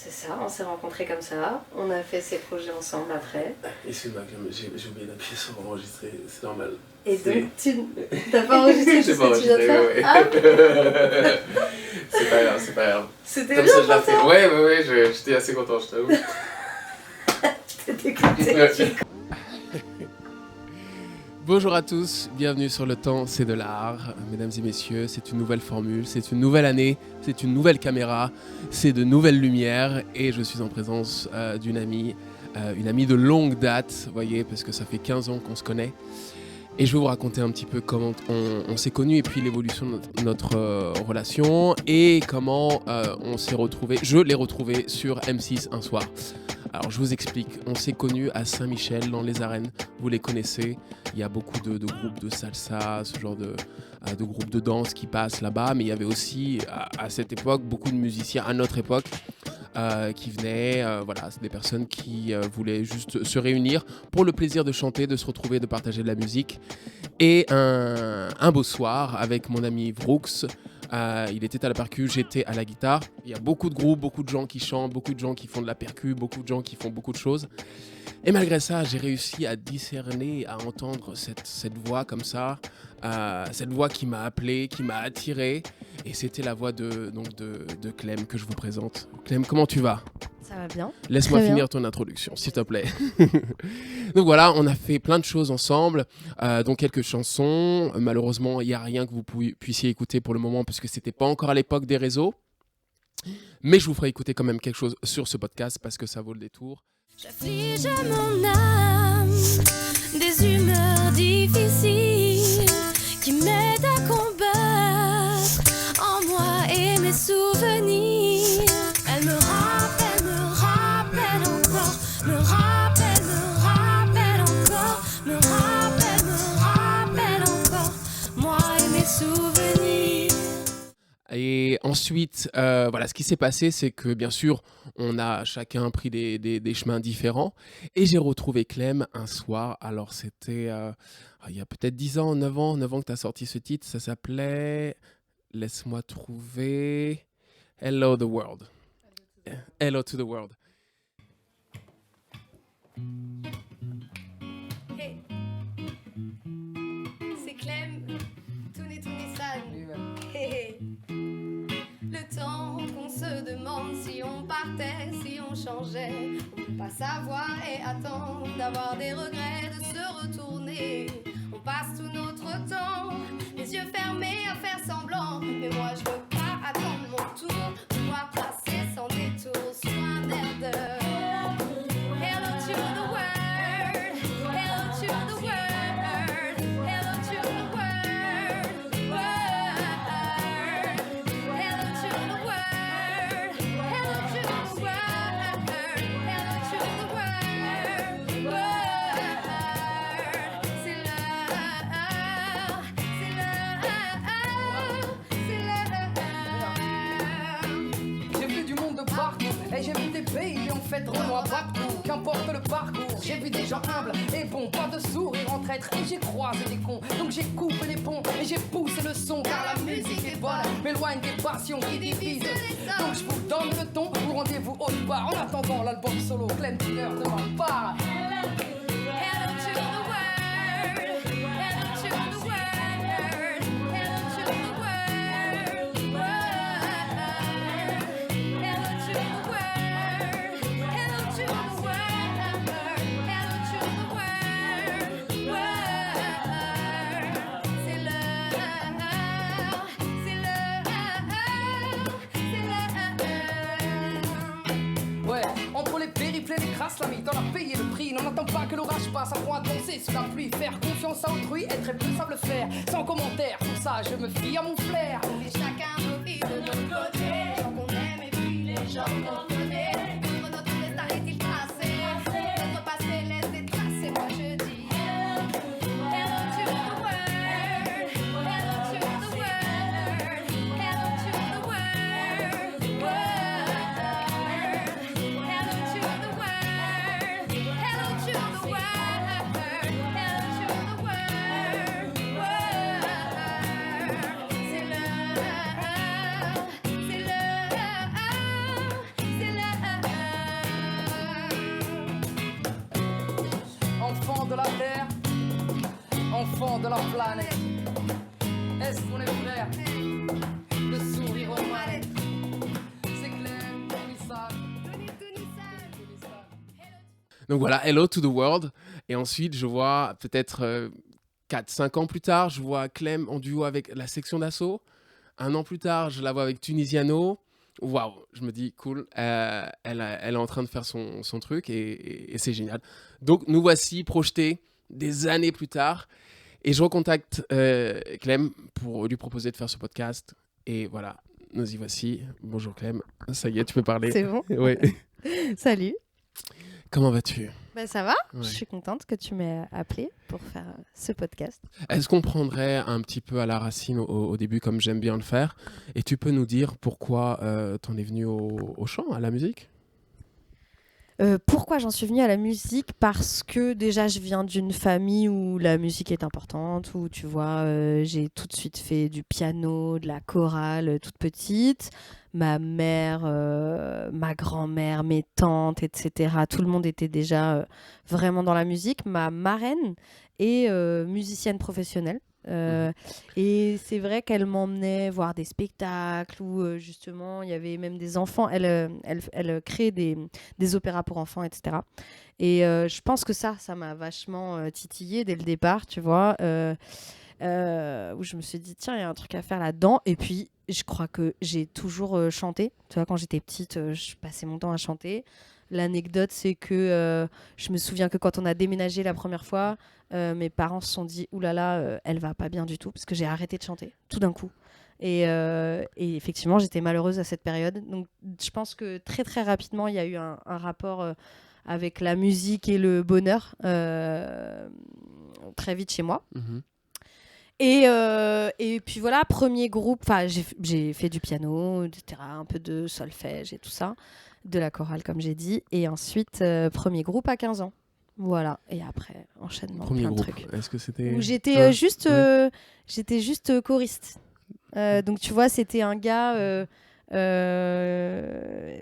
C'est ça, on s'est rencontrés comme ça, on a fait ces projets ensemble après. Excuse-moi, j'ai oublié d'appuyer sur enregistrer, c'est normal. Et donc, tu n'as pas enregistré tout ce que tu viens de faire? Ouais. Ah. C'est pas grave. C'était comme bien ça, je la pour fais. toi. Ouais, j'étais assez content, je t'avoue. Je t'ai dégoûté. Bonjour à tous, bienvenue sur Le Temps, c'est de l'art. Mesdames et messieurs, c'est une nouvelle formule, c'est une nouvelle année, c'est une nouvelle caméra, c'est de nouvelles lumières et je suis en présence d'une amie, une amie de longue date, vous voyez, parce que ça fait 15 ans qu'on se connaît. Et je vais vous raconter un petit peu comment on s'est connus et puis l'évolution de notre relation et comment on s'est retrouvés. Je l'ai retrouvé sur M6 un soir. Alors je vous explique, on s'est connus à Saint-Michel dans les arènes, vous les connaissez, il y a beaucoup de groupes de salsa, ce genre de groupes de danse qui passent là-bas, mais il y avait aussi à cette époque beaucoup de musiciens, à notre époque, qui venaient, voilà, c'est des personnes qui voulaient juste se réunir pour le plaisir de chanter, de se retrouver, de partager de la musique. Et un beau soir avec mon ami Vrooks, il était à la percu, j'étais à la guitare. Il y a beaucoup de groupes, beaucoup de gens qui chantent, beaucoup de gens qui font de la percu, beaucoup de gens qui font beaucoup de choses. Et malgré ça, j'ai réussi à discerner, à entendre cette voix comme ça, cette voix qui m'a appelé, qui m'a attiré. Et c'était la voix de Clem que je vous présente. Clem, comment tu vas ? Ça va bien. Laisse-moi Très finir ton introduction, s'il te plaît. Donc voilà, on a fait plein de choses ensemble, dont quelques chansons. Malheureusement, il n'y a rien que vous puissiez écouter pour le moment, parce que ce n'était pas encore à l'époque des réseaux. Mais je vous ferai écouter quand même quelque chose sur ce podcast, parce que ça vaut le détour. J'afflige mon âme des humeurs difficiles qui m'aident à combattre en moi et mes souvenirs. Elle me rappelle encore, me rappelle encore, me rappelle encore, moi et mes souvenirs. Et ensuite, voilà, ce qui s'est passé, c'est que bien sûr, on a chacun pris des chemins différents. Et j'ai retrouvé Clem un soir. Alors, c'était il y a peut-être 10 ans, 9 ans que tu as sorti ce titre. Ça s'appelait, laisse-moi trouver, Hello the World. Hello to the World. Hey. C'est Clem, Touni San. Hey. Le temps qu'on se demande si on partait, si on changeait, on pas savoir et attendre d'avoir des regrets, de se retourner. On passe tout notre temps, les yeux fermés à faire semblant. Mais moi je veux pas attendre mon tour, pouvoir passer sans détour sur un air de Hello to the world, hello to the world, hello to the world, hello to the world, hello to the world, hello to the world, c'est l'heure, c'est l'heure. J'ai vu du monde de partout et j'ai vu des pays en fait Renoir partout. Qu'importe le parcours, j'ai vu des gens humbles et bons, pas de sourire en traître. Et j'ai croisé des cons, donc j'ai coupé les ponts et j'ai poussé le son. Car la musique est bonne, m'éloigne des passions qui divisent. Donc je vous donne le ton, ou rendez-vous autre part. En attendant l'album solo, Clem Tiner de ma part. Hello to the world, hello to the world, hello to the world, hello to the world, hello to the world, hello to the world. C'est l'heure, c'est l'heure. Ouais, entre les périples et les crasses, la mythe, on a payé le prix. N'en attend pas que l'orage passe, apprends à danser sous la pluie. Faire confiance à autrui, être plus simple faire. Sans commentaire, pour ça je me fie à mon flair. Et chacun nos vies de notre côté, les gens qu'on aime et puis les gens qu'on connaît. Vivre notre destin est-il tracé? Notre passé laisse des traces et moi je dis Hello to the world, hello to the world, hello to the world, hello to the world, hello to the world, hello to the world. C'est l'heure, c'est l'heure, c'est l'heure. de la terre, enfants de la planète. Est-ce qu'on est frères? Le sourire au mal. C'est clair, Tony-san. Donc voilà, Hello to the World. Et ensuite, je vois peut-être 4-5 ans plus tard, je vois Clem en duo avec la section d'assaut. Un an plus tard, je la vois avec Tunisiano. Waouh, je me dis, cool, elle est en train de faire son truc et c'est génial. Donc, nous voici projetés des années plus tard. Et je recontacte Clem pour lui proposer de faire ce podcast. Et voilà, nous y voici. Bonjour Clem, ça y est, tu peux parler. C'est bon. Oui. Salut. Comment vas-tu? Ben ça va. Ouais. Je suis contente que tu m'aies appelée pour faire ce podcast. Est-ce qu'on prendrait un petit peu à la racine au début, comme j'aime bien le faire? Et tu peux nous dire pourquoi t'en es venu au chant, à la musique? Pourquoi j'en suis venue à la musique? Parce que déjà, je viens d'une famille où la musique est importante, où tu vois, j'ai tout de suite fait du piano, de la chorale, toute petite. Ma mère, ma grand-mère, mes tantes, etc. Tout le monde était déjà vraiment dans la musique. Ma marraine est musicienne professionnelle. Et c'est vrai qu'elle m'emmenait voir des spectacles où justement il y avait même des enfants. Elle créait des opéras pour enfants, etc. Et je pense que ça m'a vachement titillée dès le départ, tu vois. Où je me suis dit, tiens, il y a un truc à faire là-dedans. Et puis, je crois que j'ai toujours chanté. Tu vois, quand j'étais petite, je passais mon temps à chanter. L'anecdote, c'est que je me souviens que quand on a déménagé la première fois, mes parents se sont dit, oulala, elle va pas bien du tout, parce que j'ai arrêté de chanter, tout d'un coup. Et effectivement, j'étais malheureuse à cette période. Donc, je pense que très, très rapidement, il y a eu un rapport avec la musique et le bonheur très vite chez moi. Mhm. Et puis voilà, premier groupe, j'ai fait du piano, etc., un peu de solfège et tout ça, de la chorale comme j'ai dit, et ensuite premier groupe à 15 ans. Voilà, et après, enchaînement, Premier plein de groupe, trucs. est-ce que c'était... Où j'étais Ouais. j'étais juste choriste. Donc tu vois, c'était un gars...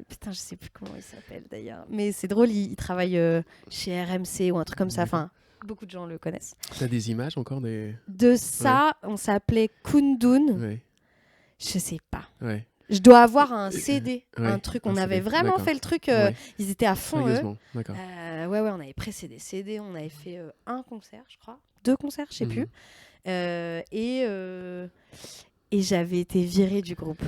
putain, je sais plus comment il s'appelle d'ailleurs. Mais c'est drôle, il travaille chez RMC ou un truc comme ça. Enfin, beaucoup de gens le connaissent. T'as des images encore des... De ça, on s'appelait Kundun. Ouais, Je sais pas. ouais. Je dois avoir un CD, Ouais, un truc. un On avait CD, vraiment d'accord. fait le truc. Ouais. Ils étaient à fond, eux. Sérieusement, d'accord. Ouais, on avait précédé CD. On avait fait un concert, je crois. 2 concerts, je sais Mhm. plus. Et j'avais été virée du groupe.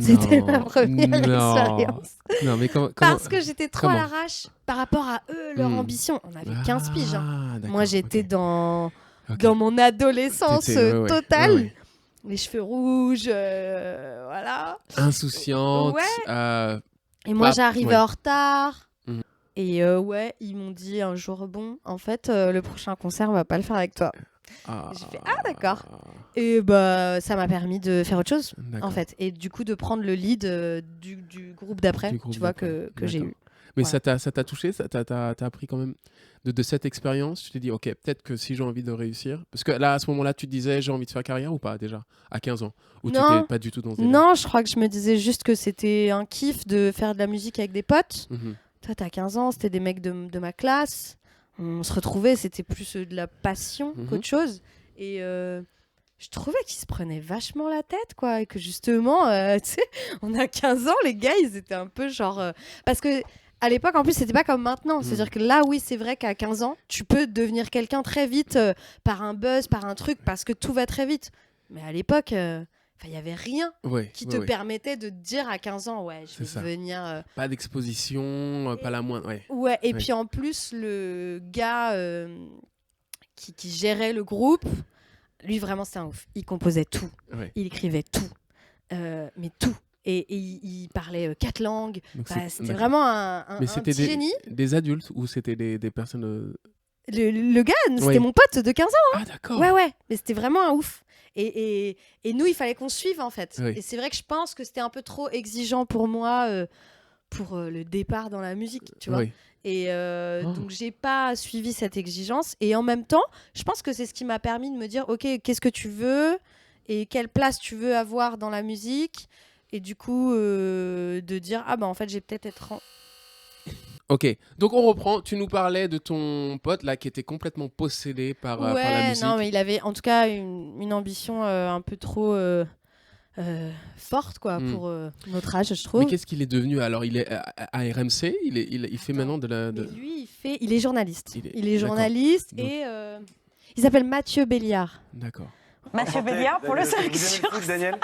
C'était ma première expérience. Non, mais comment... Parce que j'étais trop à comment l'arrache par rapport à eux, leur ambition. On avait 15 piges. Hein. d'accord, Moi, j'étais ok. dans Ok. mon adolescence T'étais- ouais, totale. ouais, ouais. Les cheveux rouges, voilà. Insouciante. Ouais. Et moi, Bah, j'arrivais ouais. en retard. Mhm. Et ouais, ils m'ont dit un jour, bon, en fait, le prochain concert, on va pas le faire avec toi. J'ai fait, ah, d'accord. Et bah, ça m'a permis de faire autre chose, D'accord. en fait. Et du coup, de prendre le lead du groupe d'après, Du groupe tu vois, d'après. que j'ai D'accord. eu. Mais Voilà. ça t'a touché, t'as appris quand même de cette expérience. Tu t'es dit, ok, peut-être que si j'ai envie de réussir. Parce que là, à ce moment-là, tu te disais, j'ai envie de faire carrière ou pas déjà? À 15 ans? Ou tu Non. n'étais pas du tout dans ce délire? Non, je crois que je me disais juste que c'était un kiff de faire de la musique avec des potes. Mhm. Toi, t'as 15 ans, c'était des mecs de ma classe. On se retrouvait, c'était plus de la passion Mhm. qu'autre chose. Et je trouvais qu'ils se prenaient vachement la tête, quoi. Et que justement, tu sais, on a 15 ans, les gars, ils étaient un peu genre... Parce que à l'époque, en plus, c'était pas comme maintenant. Mhm. C'est-à-dire que là, oui, c'est vrai qu'à 15 ans, tu peux devenir quelqu'un très vite par un buzz, par un truc, parce que tout va très vite. Mais à l'époque... il n'y avait rien Ouais, qui ouais, te ouais. permettait de te dire à 15 ans, ouais, je C'est vais ça. devenir... Pas d'exposition, pas la moindre. Ouais. Ouais, et Ouais. puis en plus, le gars qui gérait le groupe, lui, vraiment, c'était un ouf. Il composait tout, Ouais. il écrivait tout, mais tout. Et il parlait 4 langues. Donc Enfin, c'était d'accord. vraiment un Mais petit c'était génie. des adultes ou c'était des personnes. Le gars, c'était Oui. mon pote de 15 ans. Ah, d'accord. Ouais, mais c'était vraiment un ouf. Et nous, il fallait qu'on suive, en fait. Oui. Et c'est vrai que je pense que c'était un peu trop exigeant pour moi, pour le départ dans la musique, tu vois. Oui. Et Oh. donc, j'ai pas suivi cette exigence. Et en même temps, je pense que c'est ce qui m'a permis de me dire, OK, qu'est-ce que tu veux et quelle place tu veux avoir dans la musique. Et du coup, de dire, ah bah en fait, j'ai peut-être être Ok, donc on reprend. Tu nous parlais de ton pote là qui était complètement possédé par la Ouais, musique. non, mais il avait en tout cas une ambition un peu trop forte, quoi, Mm. pour notre âge, je Mais trouve. qu'est-ce qu'il est devenu alors? Il est à RMC. Il fait maintenant de la. Mais lui, il est journaliste. Il est- Il est d'accord. journaliste Donc- et il s'appelle Mathieu Béliard. D'accord. Mathieu Béliard pour le 5 sur Daniel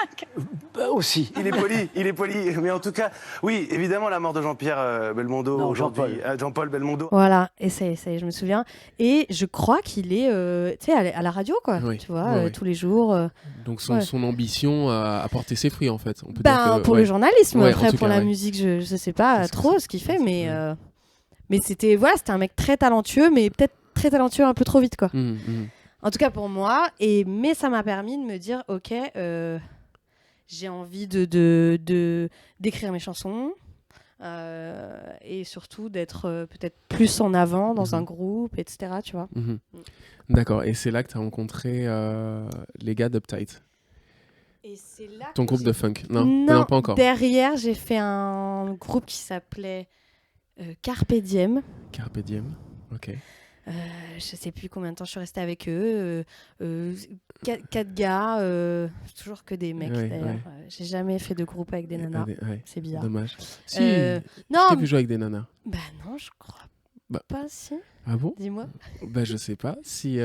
5. Aussi. Il est poli. Mais en tout cas, oui, évidemment, la mort de Jean-Pierre Belmondo Non, aujourd'hui. Jean-Paul Belmondo. Voilà, et ça y est, je me souviens. Et je crois qu'il est tu sais, à la radio, quoi. Oui, Tu vois, ouais, ouais. tous les jours. Donc son, Ouais. son ambition a porté ses fruits en fait. On peut Ben, dire que, pour ouais. le journalisme, Ouais, en après tout pour cas, la ouais. musique, je sais pas Qu'est-ce que trop c'est ce qu'il fait, Ouais. mais c'était un mec très talentueux, mais peut-être très talentueux un peu trop vite, quoi. Mhm. En tout cas pour moi, mais ça m'a permis de me dire, ok, j'ai envie d'écrire mes chansons et surtout d'être peut-être plus en avant dans un groupe, etc. Tu vois. Mhm. D'accord. Et c'est là que tu as rencontré les gars d'Uptight, Et c'est là ton que groupe j'ai- de funk. Non, Non, pas encore. Derrière, j'ai fait un groupe qui s'appelait Carpe Diem. Carpe Diem. Ok. Je sais plus combien de temps je suis restée avec eux. 4 gars, toujours que des mecs Ouais, d'ailleurs. ouais. J'ai jamais fait de groupe avec des nanas. Ouais, C'est bizarre. dommage. Si, Non, je t'ai vu jouer avec des nanas. bah non, je crois Bah. pas. Si, Ah bon? dis-moi. Bah je sais pas. Si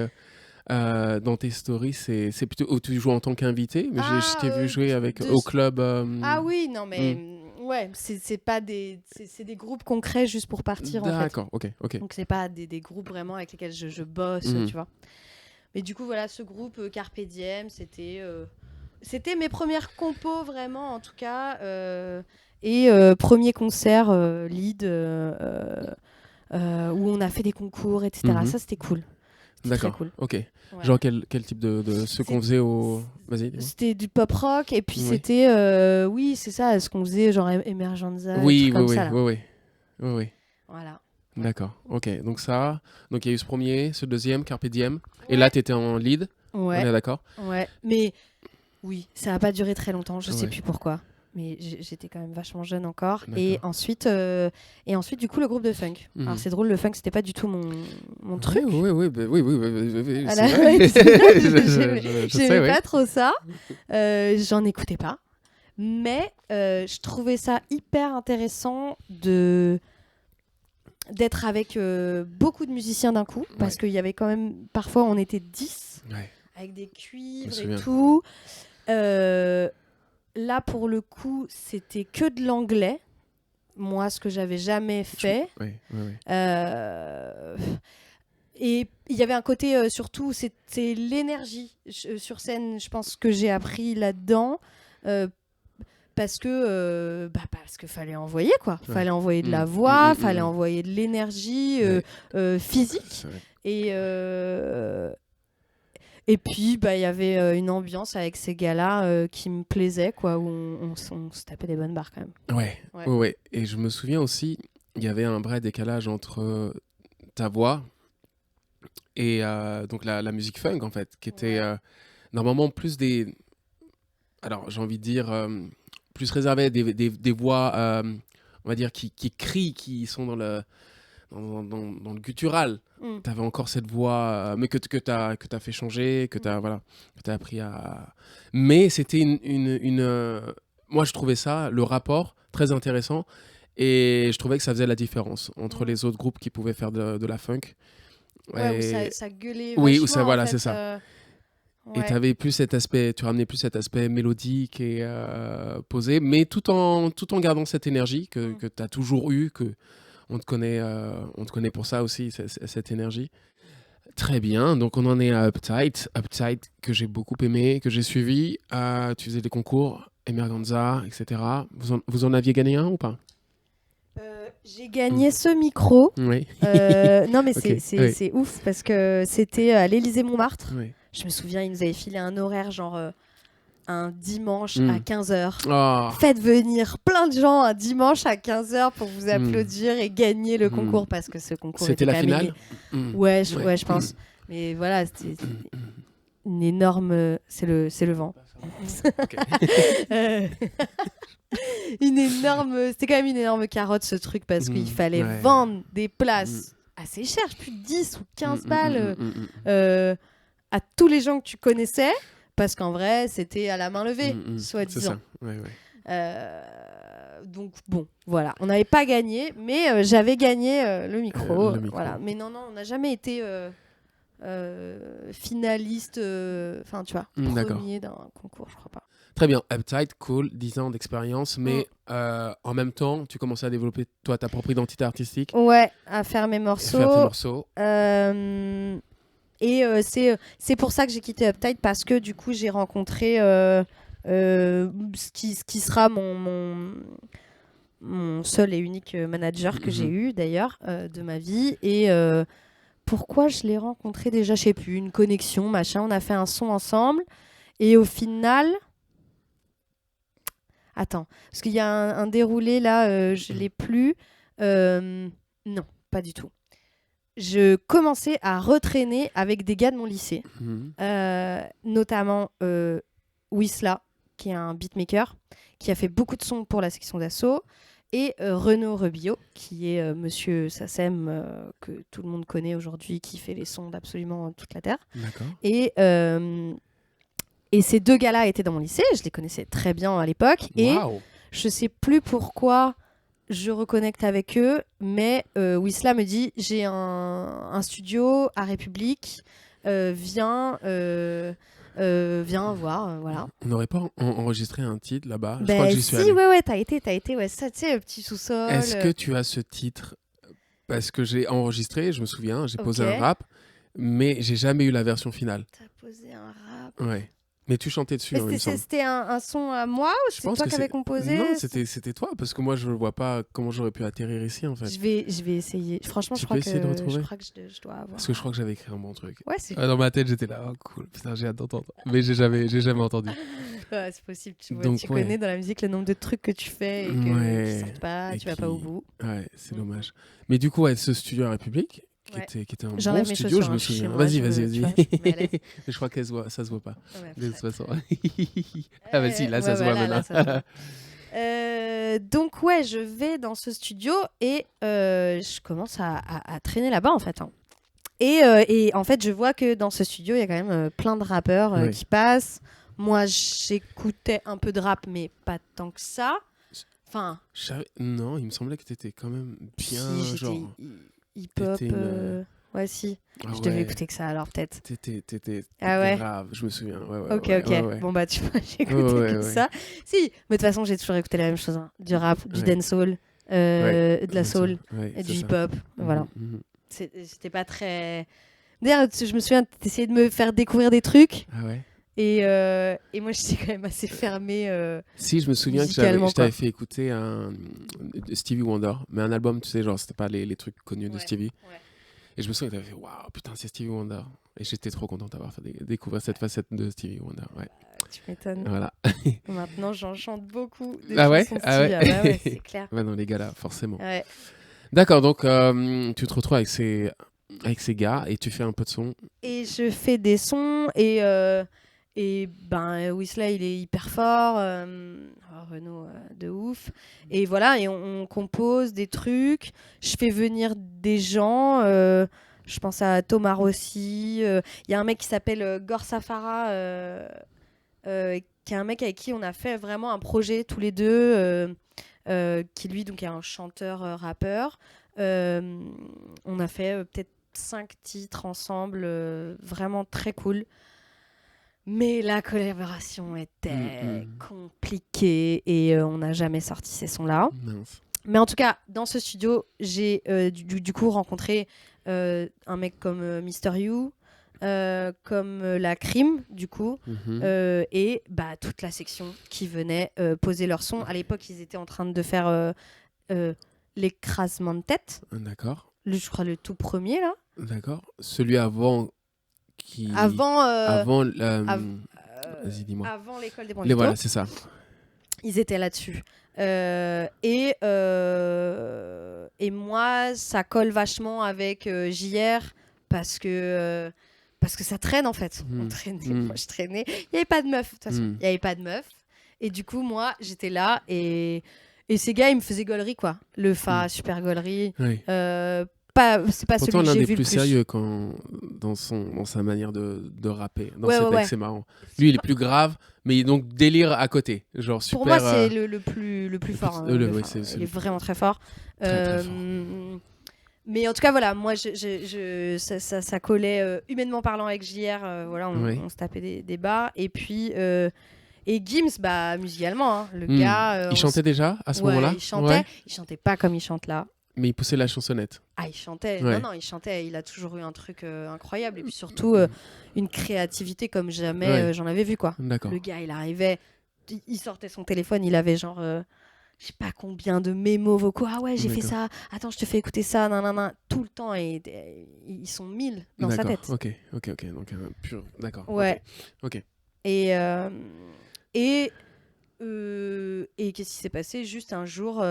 dans tes stories, c'est plutôt où tu joues en tant qu'invité, mais je t'ai vu jouer avec au club. Ah oui, non mais ouais, c'est pas c'est des groupes concrets juste pour partir en fait. D'accord. Ok. Donc c'est pas des groupes vraiment avec lesquels je bosse, Mhm. tu vois. Mais du coup voilà, ce groupe Carpe Diem, c'était mes premières compos vraiment en tout cas et premier concert lead où on a fait des concours, etc. Mhm. Ça c'était cool. C'était très D'accord. cool. Ok. Ouais. Genre quel type de ce qu'on faisait au. Vas-y. dis-moi. C'était du pop rock et puis Oui. c'était oui c'est ça ce qu'on faisait genre Emergenza Oui, comme oui, ça, là. oui. Voilà. D'accord. Ok. Donc ça. Donc il y a eu ce premier, ce deuxième, Carpe Diem. Et là, tu étais en lead. On Ouais est d'accord. ouais mais oui ça a pas duré très longtemps je sais Ouais. plus pourquoi mais j'étais quand même vachement jeune encore D'accord. et ensuite du coup le groupe de funk. Mhm. Alors c'est drôle le funk c'était pas du tout mon truc. Oui. Oui. À c'est la- vrai. ouais, c'est vrai, Je sais, j'aimais oui. pas trop ça. J'en écoutais pas. Mais je trouvais ça hyper intéressant d'être avec beaucoup de musiciens d'un coup. Parce Ouais. qu'il y avait quand même... Parfois, on était 10 Ouais. avec des Je cuivres me et souviens. tout. Là, pour le coup, c'était que de l'anglais. Moi, ce que j'avais jamais fait. Oui. Et il y avait un côté surtout, c'est l'énergie sur scène, je pense que j'ai appris là-dedans parce que fallait envoyer quoi, Ouais. fallait envoyer de la Mmh, voix, mmh, mmh, fallait mmh. envoyer de l'énergie physique C'est vrai. et puis il y avait une ambiance avec ces gars-là qui me plaisait quoi, où on se tapait des bonnes barres quand même. Ouais. Ouais. Et je me souviens aussi, il y avait un vrai décalage entre ta voix et donc la musique funk en fait, qui était normalement plus des, alors j'ai envie de dire plus réservé des voix, on va dire qui crient, qui sont dans le dans le guttural. Mm. Tu avais encore cette voix, mais que t'as fait changer, que t'as appris à. Mais c'était moi je trouvais ça, le rapport très intéressant, et je trouvais que ça faisait la différence entre les autres groupes qui pouvaient faire de la funk. Ouais, Et- où ça gueulait Oui, où vachement, ça- en voilà, fait, c'est ça. Et ouais. t'avais plus cet aspect, tu ramenais plus cet aspect mélodique et posé, mais tout en gardant cette énergie que tu as toujours eu, que on te connaît pour ça aussi, cette énergie. Très bien, donc on en est à Uptight que j'ai beaucoup aimé, que j'ai suivi. Tu faisais des concours, Emergenza, etc. Vous en aviez gagné un ou pas? J'ai gagné ce micro. Oui. Non, mais Ok, c'est ouf parce que c'était à l'Élysée-Montmartre. Oui. Je me souviens, ils nous avaient filé un horaire genre un dimanche Mm. à 15h. Oh, Faites venir plein de gens un dimanche à 15h pour vous applaudir et gagner le concours parce que ce concours c'était était la quand même finale. Mm. Ouais, Ouais. je pense. Mais voilà, c'était une énorme... C'est le vent. Euh, c'était quand même une énorme carotte ce truc parce qu'il fallait Ouais. vendre des places assez chères, plus de 10 ou 15 balles à tous les gens que tu connaissais parce qu'en vrai c'était à la main levée, C'est soi-disant. ça. Ouais. Donc bon, voilà, on n'avait pas gagné, mais j'avais gagné le micro. Le micro. Voilà. Mais non, on n'a jamais été finaliste, enfin tu vois, D'accord. premier d'un concours, je crois pas. Très bien. Uptight, cool, 10 ans d'expérience, mais en même temps, tu commençais à développer toi ta propre identité artistique. Ouais, à faire mes Et morceaux. faire tes morceaux. C'est pour ça que j'ai quitté Uptight parce que du coup j'ai rencontré ce qui sera mon seul et unique manager que j'ai eu d'ailleurs de ma vie. Et pourquoi je l'ai rencontré déjà, je sais plus, une connexion, machin, on a fait un son ensemble et au final... Attends, parce qu'il y a un déroulé là, je l'ai plus. Non, pas du tout. Je commençais à retraîner avec des gars de mon lycée, notamment Wisla, qui est un beatmaker, qui a fait beaucoup de sons pour la section d'assaut, et Renaud Rebillot, qui est Monsieur Sassem, que tout le monde connaît aujourd'hui, qui fait les sons d'absolument toute la Terre. D'accord. Et ces deux gars-là étaient dans mon lycée, je les connaissais très bien à l'époque, et Waouh. je sais plus pourquoi je reconnecte avec eux, mais Wisla me dit j'ai un studio à République, viens voir, voilà. On n'aurait pas enregistré un titre là-bas? Je Ben crois que j'y suis si, allé. ouais, t'as été, ouais, ça, tu sais, petit sous-sol. Est-ce que tu as ce titre? Parce que j'ai enregistré, je me souviens, j'ai posé un Ok. rap, mais j'ai jamais eu la version finale. T'as posé un rap. Ouais. Mais tu chantais dessus, Mais il me semble. c'était un son à moi ou Je c'est pense toi que qui avais c'est- composé? Non, c'était toi, parce que moi, je ne vois pas comment j'aurais pu atterrir ici, en fait. Je vais essayer. Franchement, Tu je crois peux essayer de retrouver? je crois que je dois avoir. Parce que je crois que j'avais écrit un bon truc. Ouais, c'est Dans ma tête, j'étais là, oh cool, putain, j'ai hâte d'entendre. Mais j'ai jamais entendu. ouais, c'est possible. Tu Donc, ouais. connais dans la musique le nombre de trucs que tu fais et que Ouais. tu sortes pas, Et tu vas pas au bout. Ouais, c'est dommage. Mais du coup, ouais, ce studio à République, qui Ouais. était un J'enlève bon mes studio, chaussures, je me hein, chez souviens. moi, Vas-y, tu vois, je me mets à l'aise. Mais je crois que ça se voit pas, Ouais, de toute après. façon. Ah bah si, là, ça Ouais, se voit voilà, maintenant. là, ça se voit. Donc ouais, je vais dans ce studio et je commence à traîner là-bas en fait. Hein. Et en fait, je vois que dans ce studio, il y a quand même plein de rappeurs Ouais. qui passent. Moi, j'écoutais un peu de rap, mais pas tant que ça. Enfin, Non, il me semblait que t'étais quand même bien, si j'étais genre... hip-hop. t'étais une- Ouais, si. Ah Je devais ouais, écouter que ça alors peut-être. T'étais Ah ouais. grave, je me souviens. Ouais, Ok, ouais, ok. ouais, ouais. Bon, bah, tu vois, j'ai écouté Ouais, que ouais. ça. Si, mais de toute façon, j'ai toujours écouté la même chose. Hein. Du rap, du Ouais. dancehall, Ouais, de la soul, ouais, et c'est du ça. hip-hop. Voilà. Mhm. C'était pas très... D'ailleurs, je me souviens, t'essayais de me faire découvrir des trucs. Ah ouais. Et moi, j'étais quand même assez fermée. Si, je me souviens que Musicalement, je t'avais quoi. fait écouter de Stevie Wonder, mais un album, tu sais, genre, c'était pas les trucs connus de Ouais, Stevie. ouais. Et je me souviens que t'avais fait, waouh, putain, c'est Stevie Wonder. Et j'étais trop content d'avoir fait découvrir cette facette de Stevie Wonder. Ouais. Tu m'étonnes. Voilà. Maintenant, j'en chante beaucoup. Des Ah ouais chansons Ah ouais. Stevie. Ah bah ouais, c'est clair. Ouais, non, les gars là, forcément. Ouais. D'accord, donc tu te retrouves avec ces gars et tu fais un peu de son. Et je fais des sons et ben Wisla il est hyper fort, Renaud de ouf. Et voilà, et on compose des trucs. Je fais venir des gens. Je pense à Thomas Rossi. Il y a un mec qui s'appelle Gor Safara, qui est un mec avec qui on a fait vraiment un projet tous les deux, qui lui donc est un chanteur rappeur. On a fait peut-être 5 titres ensemble, vraiment très cool. Mais la collaboration était compliquée et on n'a jamais sorti ces sons-là. Mince. Mais en tout cas, dans ce studio, j'ai du coup rencontré un mec comme Mister You, comme La Crime, du coup, et bah, toute la section qui venait poser leur son. À l'époque, ils étaient en train de faire l'écrasement de tête. D'accord. Je crois le tout premier, là. D'accord. Celui avant qui. Avant Vas-y, dis-moi. avant l'école des Les Branditos. voilà, c'est ça. Ils étaient là-dessus. Et moi, ça colle vachement avec JR parce que parce que ça traîne en fait. On traînait, moi je traînais. Il n'y avait pas de meuf, de toute façon. Il n'y avait pas de meuf. Et du coup, moi, j'étais là et ces gars, ils me faisaient gaulerie, quoi. Le Fa, super gaulerie. Oui. C'est pas Pourtant, celui que l'un j'ai des vu plus le plus. sérieux dans sa manière de rapper. Dans Ouais, ses ouais, textes, c'est marrant. Lui, il est plus grave, mais il est donc délire à côté. Genre super. Pour moi, c'est le plus fort. Hein, oui, Fa. c'est Il le est vraiment très fort. très fort. Mais en tout cas, voilà, moi, ça collait humainement parlant avec JR. Voilà, on se tapait des barres. Et puis, et Gims, bah, musicalement, hein, le gars. Il chantait déjà à ce moment-là. Il chantait. Il chantait pas comme il chante là. Mais il poussait la chansonnette. Ah, il chantait. Ouais. Non, il chantait. Il a toujours eu un truc incroyable. Et puis surtout, une créativité comme jamais j'en avais vu, quoi. D'accord. Le gars, il arrivait, il sortait son téléphone, il avait genre, je sais pas combien de mémos vocaux. Ah ouais, j'ai fait ça. Attends, je te fais écouter ça. Nanana. Tout le temps, et ils sont 1000 dans sa tête. Ok. Donc, pur. D'accord. Ouais. Ok. Et qu'est-ce qui s'est passé? Juste un jour,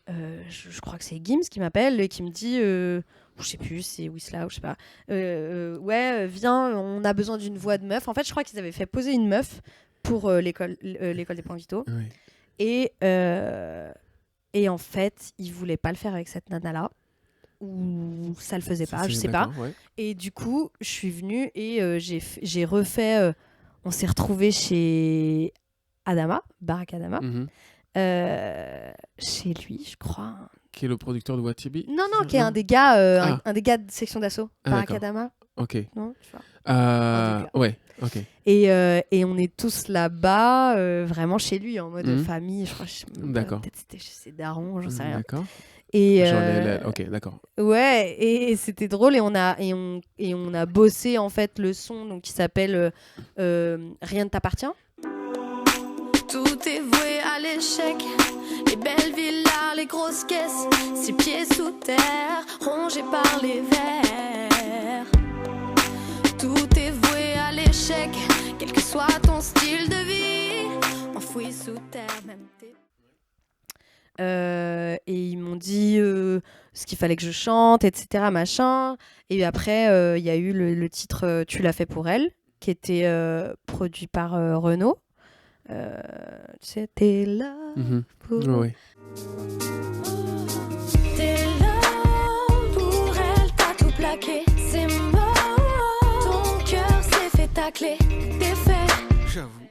je crois que c'est Gims qui m'appelle et qui me dit, je sais plus, c'est Wisla ou je sais pas, ouais, viens, on a besoin d'une voix de meuf. En fait, je crois qu'ils avaient fait poser une meuf pour l'école des points vitaux. Oui. Et en fait, ils voulaient pas le faire avec cette nana-là. Ou ça le faisait pas, je sais pas. Ouais. Et du coup, je suis venue et j'ai refait. On s'est retrouvés chez Adama, Barack Adama. Chez lui, je crois. Qui est le producteur de Watibi? Non, qui est un des gars, un des gars de section d'assaut. Barack Adama. Ok. Non, tu vois. Ouais, ok. Et on est tous là-bas, vraiment chez lui, en mode famille. Je crois, D'accord. Peut-être c'était chez ses darons, j'en sais rien. D'accord. Et ok, d'accord. ouais, et c'était drôle et on a bossé en fait le son donc qui s'appelle Rien ne t'appartient. Tout est voué à l'échec. Les belles villas, les grosses caisses, 6 pieds sous terre, rongés par les vers. Tout est voué à l'échec, quel que soit ton style de vie, enfoui sous terre, même tes... Et ils m'ont dit ce qu'il fallait que je chante, etc. Machin. Et après, il y a eu le titre Tu l'as fait pour elle, qui était produit par Renaud. C'était là pour... Oui. T'es là pour elle, t'as tout plaqué, c'est mort. Ton cœur s'est fait tacler, t'es fait, J'avoue.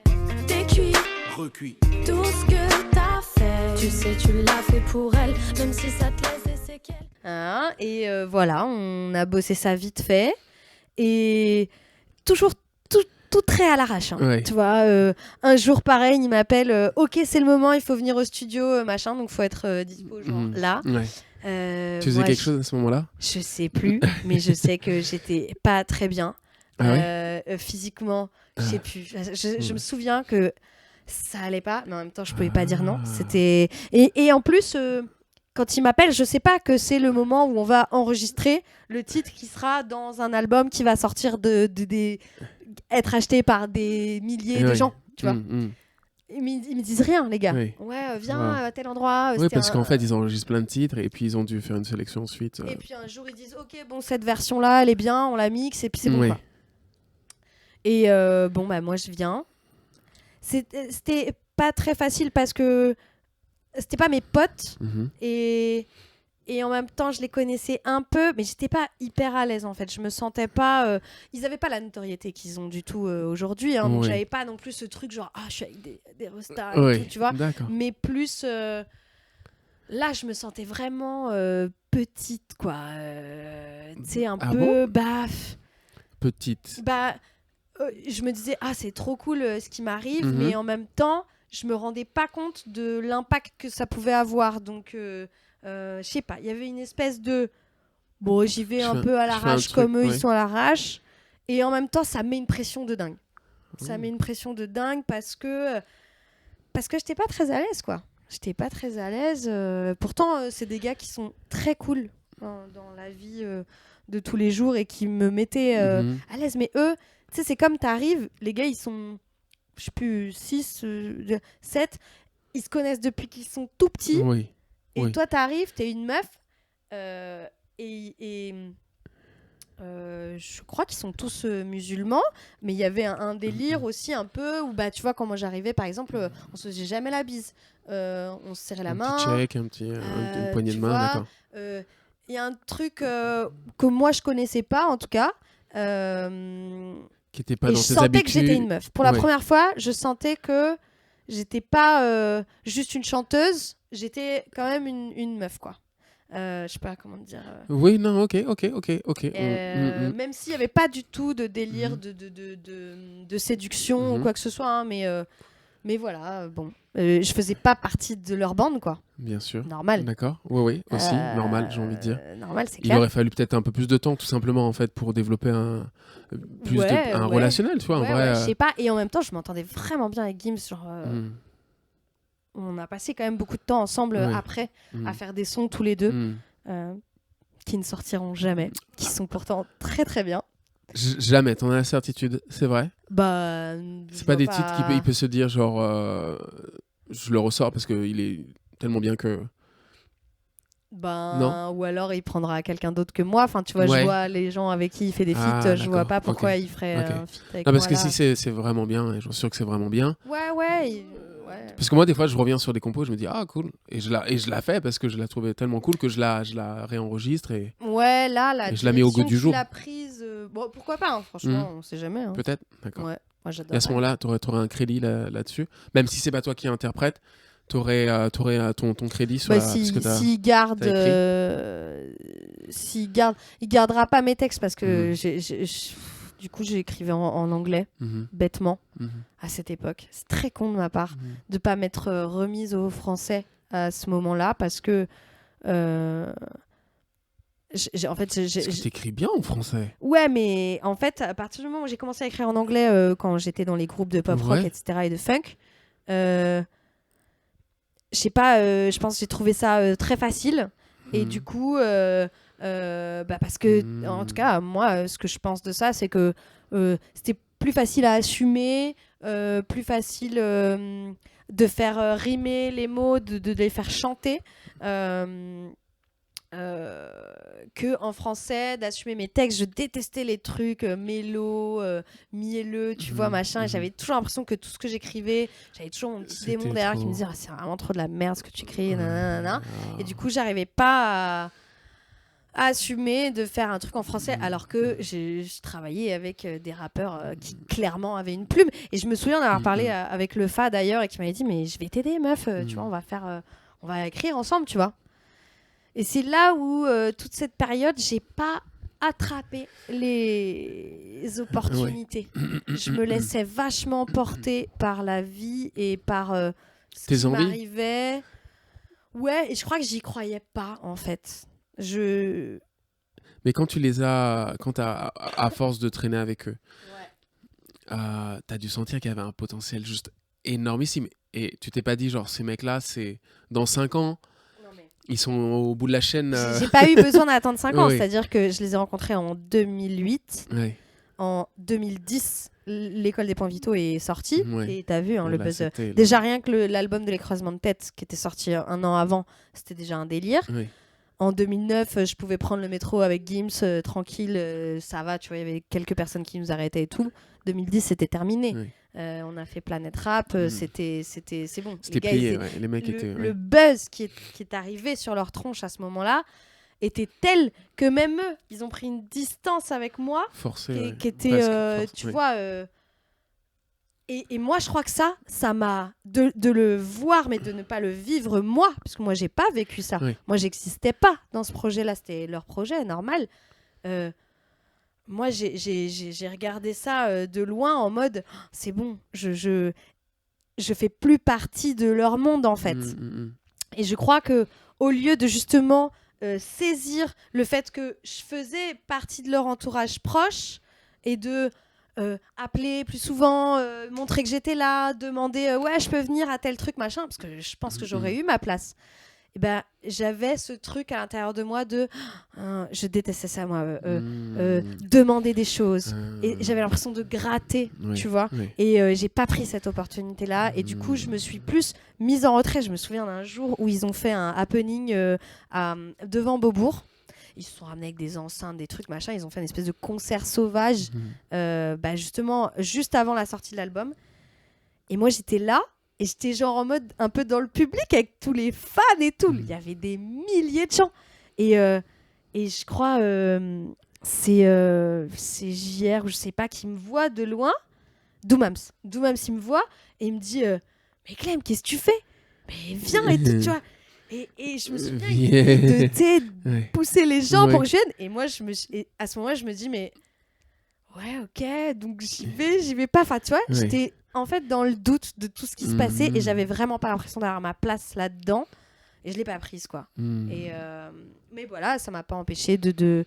t'es cuit, Recuit. tout ce que t'as fait. Tu sais, tu l'as fait pour elle, même si ça te laisse des séquelles. Hein, et voilà, on a bossé ça vite fait. Et toujours tout très à l'arrache. Hein. Ouais. Tu vois, un jour pareil, il m'appelle ok, c'est le moment, il faut venir au studio, machin, donc faut être dispo, genre là. Ouais. Tu faisais quelque chose à ce moment-là? Je sais plus, mais je sais que j'étais pas très bien. Ah ouais physiquement, je sais plus. Je me souviens que ça allait pas, mais en même temps, je pouvais pas dire non. C'était et en plus. Quand il m'appelle, je sais pas que c'est le moment où on va enregistrer le titre qui sera dans un album qui va sortir être acheté par des milliers de gens, tu vois. Ils me disent rien, les gars. Oui. Ouais, viens à tel endroit. Oui, parce qu'en fait, ils enregistrent plein de titres et puis ils ont dû faire une sélection ensuite. Et puis un jour, ils disent ok, bon, cette version-là, elle est bien, on la mixe et puis c'est bon. Oui. Quoi. Et bon, bah moi, je viens. C'était pas très facile parce que c'était pas mes potes et en même temps je les connaissais un peu mais j'étais pas hyper à l'aise en fait, je me sentais pas ils avaient pas la notoriété qu'ils ont du tout aujourd'hui hein, donc j'avais pas non plus ce truc genre je suis avec des restas et tout, tu vois. D'accord. Mais plus là je me sentais vraiment petite quoi, tu sais un peu petite. Je me disais c'est trop cool ce qui m'arrive mais en même temps je me rendais pas compte de l'impact que ça pouvait avoir. Donc, je sais pas, il y avait une espèce de... Bon, j'y vais un peu à l'arrache comme eux, ils sont à l'arrache. Et en même temps, ça met une pression de dingue. Ça met une pression de dingue parce que j'étais pas très à l'aise, quoi. J'étais pas très à l'aise. Pourtant, c'est des gars qui sont très cool dans la vie de tous les jours et qui me mettaient à l'aise. Mais eux, tu sais, c'est comme t'arrives, les gars, ils sont... je sais plus, 6, 7, ils se connaissent depuis qu'ils sont tout petits. Et toi, t'arrives, t'es une meuf, et Je crois qu'ils sont tous musulmans, mais il y avait un délire aussi un peu où, bah, tu vois, quand moi j'arrivais, par exemple, on se faisait jamais la bise. On se serrait la main. Petit check, une poignée de tu main, vois, d'accord. Il y a un truc que moi je connaissais pas, en tout cas. Qui était pas Et dans je tes sentais habitudes. que j'étais une meuf. Pour la Ouais. première fois, je sentais que j'étais pas juste une chanteuse, j'étais quand même une meuf, quoi. Je sais pas comment te dire. Oui, non, ok. Même s'il n'y avait pas du tout de délire Mhm. de séduction ou Mhm. quoi que ce soit, hein, mais voilà, bon. Je faisais pas partie de leur bande, quoi. Bien sûr. Normal. D'accord. Oui, aussi. Normal, j'ai envie de dire. Normal, c'est Il clair. aurait fallu peut-être un peu plus de temps, tout simplement, en fait, pour développer un Ouais. relationnel, tu vois, Ouais, un vrai. ouais, je sais pas. Et en même temps, je m'entendais vraiment bien avec Gims. Genre, Mm, on a passé quand même beaucoup de temps ensemble Ouais. après mm, à faire des sons tous les deux mm. qui ne sortiront jamais, qui sont pourtant très très bien. Jamais, t'en as la certitude, c'est vrai. Bah, C'est pas des titres qu'il peut se dire, genre, je le ressors parce qu'il est tellement bien que. Ben, Non. ou alors il prendra quelqu'un d'autre que moi. Enfin, tu vois, Ouais. je vois les gens avec qui il fait des feats, Ah, je vois d'accord, pas pourquoi ok. il ferait Ok. un feat avec Non, parce moi, que là. si c'est vraiment bien, et j'en suis sûr que c'est vraiment bien. Ouais, ouais. Parce que moi, des fois, je reviens sur des compos, je me dis, ah, cool. Et je la fais parce que je la trouvais tellement cool que je la réenregistre et Ouais, là, la Et je la mets au goût direction du qu'il jour. a prise, bon, pourquoi pas, hein, franchement, on sait jamais. Hein. peut-être. D'accord. Ouais, moi Et j'adore. à ce moment-là, tu aurais un crédit là-dessus. Même si c'est pas toi qui interprète, tu aurais ton crédit sur Bah, ce que t'as. s'il garde, t'as il gardera pas mes textes parce que Mhm. du coup j'écrivais en anglais Mhm, bêtement mhm, à cette époque. C'est très con de ma part mhm. de pas m'être remise au français à ce moment-là parce que en fait Parce que t'écris bien en français. ouais, mais en fait à partir du moment où j'ai commencé à écrire en anglais quand j'étais dans les groupes de pop rock Ouais. etc et de funk, je sais pas, je pense que j'ai trouvé ça très facile. Et Mhm. du coup, bah parce que, en Mhm. tout cas, moi, ce que je pense de ça, c'est que c'était plus facile à assumer, plus facile de faire rimer les mots, de les faire chanter. Que en français, d'assumer mes textes. Je détestais les trucs mélo, mielleux, tu vois, machin. Et j'avais toujours l'impression que tout ce que j'écrivais, j'avais toujours mon petit C'était démon derrière qui me trop. disait ah, c'est vraiment trop de la merde ce que tu écris, nanana. Ah. Et du coup, j'arrivais pas à assumer de faire un truc en français alors que je travaillais avec des rappeurs qui clairement avaient une plume. Et je me souviens d'avoir parlé avec le Fa d'ailleurs et qui m'avait dit mais je vais t'aider meuf, tu vois, on va écrire ensemble, tu vois. Et c'est là où, toute cette période, j'ai pas attrapé les opportunités. Je me laissais vachement porter par la vie et par ce Tes qui envies. m'arrivait. Ouais, et je crois que j'y croyais pas, en fait. Mais quand tu les as, quand à force de traîner avec eux, t'as dû sentir qu'il y avait un potentiel juste énormissime. Et tu t'es pas dit, genre, ces mecs-là, c'est dans 5 ans, ils sont au bout de la chaîne. J'ai pas eu besoin d'attendre 5 ans, Oui. c'est-à-dire que je les ai rencontrés en 2008. Ouais. En 2010, l'école des points vitaux est sortie. Ouais. Et t'as vu, hein, le Là, buzz. c'était- Déjà, rien que l'album de Les Croisements de Tête, qui était sorti un an avant, c'était déjà un délire. Oui. En 2009, je pouvais prendre le métro avec Gims, tranquille, ça va, tu vois, il y avait quelques personnes qui nous arrêtaient et tout. 2010, c'était terminé. Oui. On a fait Planète Rap, c'est bon. C'était Les gars, plié, ils ouais. Les mecs le, étaient. le Ouais. buzz qui est arrivé sur leur tronche à ce moment-là était tel que même eux, ils ont pris une distance avec moi Forcé. qui, Ouais. qui était, Presque, tu oui. vois... Et moi, je crois que ça m'a... De le voir, mais de ne pas le vivre moi, parce que moi, j'ai pas vécu ça. Oui. Moi, j'existais pas dans ce projet-là. C'était leur projet, normal. Moi, j'ai regardé ça de loin en mode, oh, c'est bon, je fais plus partie de leur monde, en fait. Et je crois que au lieu de justement saisir le fait que je faisais partie de leur entourage proche et de appeler plus souvent, montrer que j'étais là, demander ouais je peux venir à tel truc machin parce que je pense que j'aurais eu ma place. Et ben j'avais ce truc à l'intérieur de moi de je détestais ça moi, demander des choses et j'avais l'impression de gratter, Oui, tu vois. oui. Et j'ai pas pris cette opportunité là et du coup je me suis plus mise en retrait. Je me souviens d'un jour où ils ont fait un happening devant Beaubourg Ils se sont ramenés avec des enceintes, des trucs, machin. Ils ont fait une espèce de concert sauvage, justement, juste avant la sortie de l'album. Et moi, j'étais là. Et j'étais genre en mode un peu dans le public avec tous les fans et tout. Il y avait des milliers de gens. Et je crois c'est JR ou je sais pas qui me voit de loin. Doumams, il me voit et il me dit mais Clem, qu'est-ce que tu fais? Mais viens et tout, tu vois. Et je me souviens de pousser les gens pour que je vienne. Et moi, à ce moment-là, je me dis mais ouais, ok, donc j'y vais pas. Enfin, tu vois, j'étais en fait dans le doute de tout ce qui se passait et j'avais vraiment pas l'impression d'avoir ma place là-dedans et je l'ai pas prise, quoi. Et mais voilà, ça m'a pas empêché de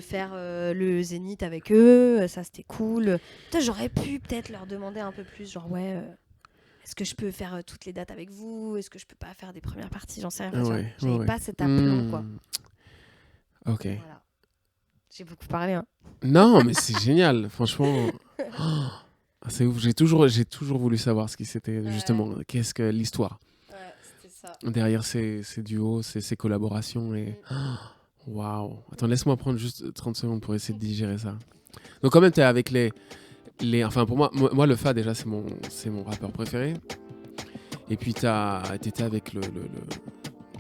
faire le Zénith avec eux, ça c'était cool. Putain, j'aurais pu peut-être leur demander un peu plus, genre est-ce que je peux faire toutes les dates avec vous? Est-ce que je peux pas faire des premières parties? J'en sais rien. J'avais pas cet aplomb, quoi. Ok. Voilà. J'ai beaucoup parlé, hein. Non, mais c'est génial, franchement. C'est ouf. J'ai toujours voulu savoir ce qui c'était justement. Qu'est-ce que l'histoire c'était ça. derrière ces duos, ces collaborations et. Waouh. Attends, laisse-moi prendre juste 30 secondes pour essayer de digérer ça. Donc quand même, t'es avec les... Enfin, pour moi, le Fa, déjà, c'est mon rappeur préféré. Et puis, t'étais avec le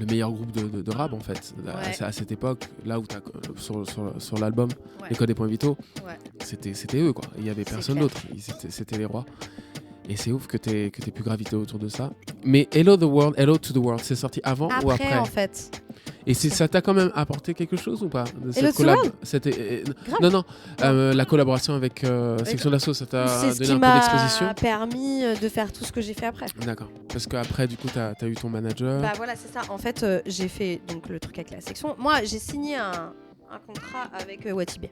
meilleur groupe de rap, en fait. À cette époque, là où t'as... Sur l'album, Les Codes et Points Vitaux, c'était eux, quoi. Il y avait personne d'autre. C'était les rois. Et c'est ouf que t'aies pu graviter autour de ça. Mais Hello to the World, c'est sorti avant ou après? En fait. Et ça t'a quand même apporté quelque chose ou pas de Hello cette collab? Non. La collaboration avec Section d'Assaut, ça t'a donné un peu d'exposition? C'est ce qui m'a permis de faire tout ce que j'ai fait après. D'accord. Parce qu'après, du coup, t'as eu ton manager. Bah voilà, c'est ça. En fait, j'ai fait donc le truc avec la section. Moi, j'ai signé un contrat avec Watibé.